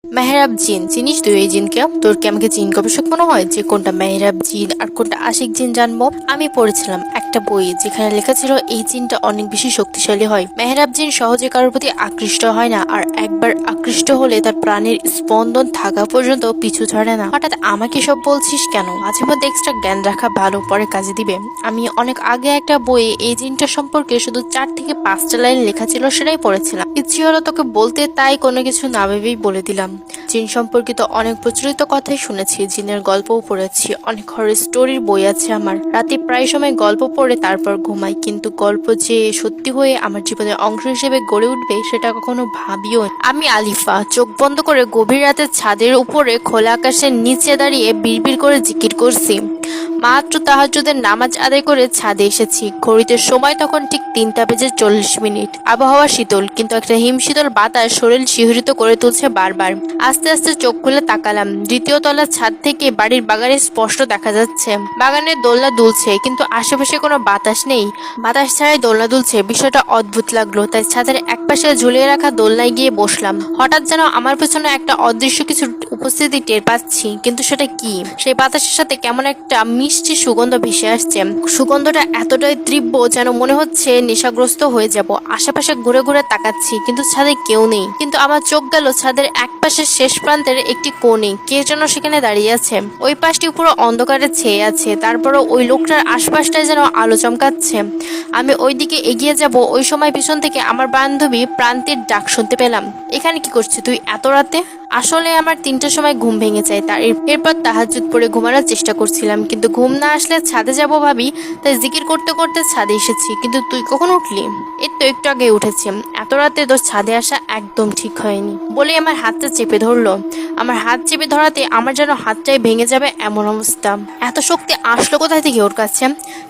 মেহরাব জিন চিনিস তুই এই জিনকে? তোর কি আমাকে জিন গবেষক মনে হয় যে কোনটা মেহরাব জিন আর কোনটা আশিক জিন জানবো? আমি পড়েছিলাম একটা বই যেখানে লেখা ছিল এই জিনটা অনেক বেশি শক্তিশালী হয়। মেহরাব জিন সহজে কারোর প্রতি আকৃষ্ট হয় না, আর একবার আকৃষ্ট হলে তার প্রাণের স্পন্দন থাকা পর্যন্ত পিছু ছাড়ে না। হঠাৎ আমাকে সব বলছিস কেন? মাঝে মধ্যে এক্সট্রা জ্ঞান রাখা ভালো, পরে কাজে দিবে। আমি অনেক আগে একটা বইয়ে এই জিনটা সম্পর্কে শুধু 4 থেকে 5টা লাইন লেখা ছিল, সেটাই পড়েছিলাম। ইচ্ছে হলো তোকে বলতে, তাই কোনো কিছু না ভেবেই বলে দিলাম। জিন সম্পর্কিত অনেক প্রচলিত কথাই শুনেছি, জিনের গল্পও পড়েছি, অনেক হরর স্টোরির বই আছে আমার। রাতে প্রায় সময় গল্প পড়ে তারপর ঘুমাই, কিন্তু গল্প যে সত্যি হয়ে আমার জীবনের অংশ হিসেবে গড়ে উঠবে সেটা কখনো ভাবিও নি। আমি আলিফা, চোখ বন্ধ করে গভীর রাতে ছাদের উপরে খোলা আকাশের নিচে দাঁড়িয়ে বিড়বিড় করে জিকির করছি। মাত্র তাহাজ্জুদের নামাজ আদায় করে ছাদে এসেছি। ঘড়িতে সময় তখন ঠিক 3টা বেজে 40 মিনিট। আবহাওয়া শীতল, কিন্তু একটা হিমশীতল বাতাস শরীর শিহরিত করে তুলছে বারবার। আস্তে আস্তে চোখ খুলে তাকালাম। দ্বিতীয় তলার ছাদ থেকে বাড়ির বাগানে স্পষ্ট দেখা যাচ্ছে। বাগানের দোলনা দুলছে, কিন্তু আশেপাশে কোনো বাতাস নেই। বাতাস ছাড়াই দোলনা দুলছে, বিষয়টা অদ্ভুত লাগলো। তাই ছাদের একপাশে ঝুলিয়ে রাখা দোলনায় গিয়ে বসলাম। হঠাৎ যেন আমার পেছনে একটা অদৃশ্য কিছু উপস্থিতি টের পাচ্ছি, কিন্তু সেটা কি? সেই বাতাসের সাথে কেমন একটা মিষ্টি সুগন্ধ ভেসে আসছে। সুগন্ধটা এতটাই তীব্র যেন মনে হচ্ছে নেশাগ্রস্ত হয়ে যাব। আশেপাশে ঘুরে ঘুরে তাকাচ্ছি, কিন্তু ছাদে কেউ নেই। কিন্তু আমার চোখ গেল ছাদের এক পাশের শেষ প্রান্তের একটি কোণে। কে যেন সেখানে দাঁড়িয়ে আছে। ওই পাশটি পুরো অন্ধকারে ছেয়ে আছে, তারপরও ওই লোকটার আশপাশটায় যেন আলো চমকাচ্ছে। আমি ওইদিকে এগিয়ে যাব, ওই সময় পিছন থেকে আমার বান্ধবী প্রান্তির ডাক শুনতে পেলাম। এখানে কি করছিস তুই এত রাতে? আসলে আমার 3টার সময় ঘুম ভেঙে যায়, এরপর তাহাজ্জুদ পড়ে ঘুমানোর চেষ্টা করছিলাম, কিন্তু ঘুম না আসলে ছাদে যাব ভাবি, তাই জিকির করতে করতে ছাদে এসেছি। কিন্তু তুই কখন উঠলি? এই তো একটু আগে উঠেছি। এত রাতে তোর ছাদে আসা একদম ঠিক হয়নি বলে আমার হাতটা চেপে ধরলো। আমার হাত চেপে ধরাতে আমার যেন হাতটাই ভেঙে যাবে এমন অবস্থা। এত শক্তি আসলো কোথায় থেকে ওর কাছে?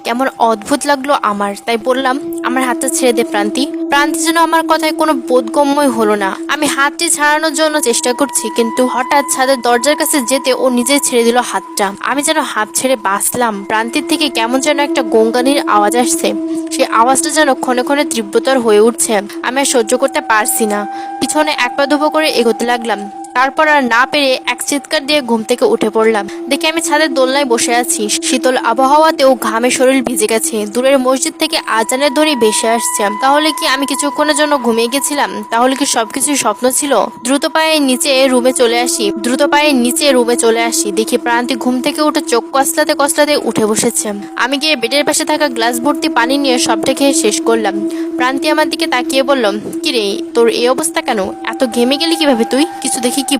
কেমন অদ্ভুত লাগলো আমার, তাই বললাম, আমার হাতটা ছেড়ে দে প্রান্তি। প্রান্তি যেন আমার কথায় কোনো বোধগম্যই হলো না। আমি হাতটি ছাড়ানোর জন্য চেষ্টা করছি, কিন্তু হঠাৎ ছাদের দরজার কাছে যেতে ও নিজেই ছেড়ে দিল হাতটা। আমি যেন হাত ছেড়ে বাঁচলাম। প্রান্তির থেকে কেমন যেন একটা গঙ্গানির আওয়াজ আসছে। সেই আওয়াজটা যেন ক্ষণে ক্ষণে তীব্রতর হয়ে উঠছে। আমি আর সহ্য করতে পারছি না। পিছনে এক পা দুপা করে এগোতে লাগলাম। তারপর আর না পেরে এক চিৎকার দিয়ে ঘুম থেকে উঠে পড়লাম। দেখি আমি ছাদের দোলনায় বসে আছি। শীতল আবহাওয়াতেও ঘামে শরীর ভিজে গেছে। দূরের মসজিদ থেকে আজানের ধ্বনি ভেসে আসছে। তাহলে কি আমি কিছুক্ষণের জন্য ঘুমিয়ে গেছিলাম? তাহলে কি সবকিছু স্বপ্ন ছিল? দ্রুত পায়ে নিচে রুমে চলে আসি। দেখি প্রান্তি ঘুম থেকে উঠে চোখ কসলাতে কসলাতে উঠে বসেছে। আমি গিয়ে বেডের পাশে থাকা গ্লাস ভর্তি পানি নিয়ে সবটা খেয়ে শেষ করলাম। প্রান্তি আমার দিকে তাকিয়ে বলল, কিরে, তোর এই অবস্থা কেন? এত ঘেমে গেলি কিভাবে তুই? কিছু দেখি